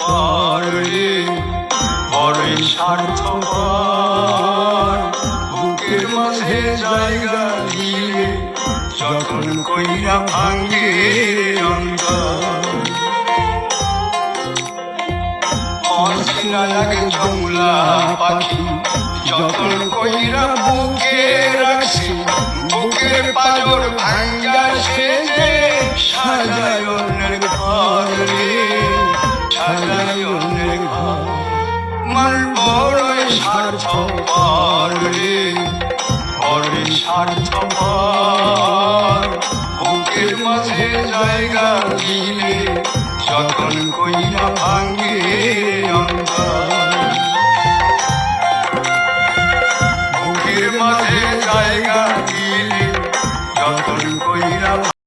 স্বার্থপর রে, বড়ই স্বার্থপর। বুকের মাঝে জায়গা দিয়ে যখন কইরা ভাঙে অন্তর, অচেনা লাগে জংলা পাখি যতন কইরা বুকে রাখছি। বুকের পাজর ভাঙ্গা সেজে সাজায় অন্যের ঘর রে, সাজায় অন্যের ঘর। মান বড়ই স্বার্থপর রে, বড়ই স্বার্থপর। বুকের মাঝে জায়গা দিলে যখন কইরা ভাঙে অন্তর, বুকের মাঝে জায়গা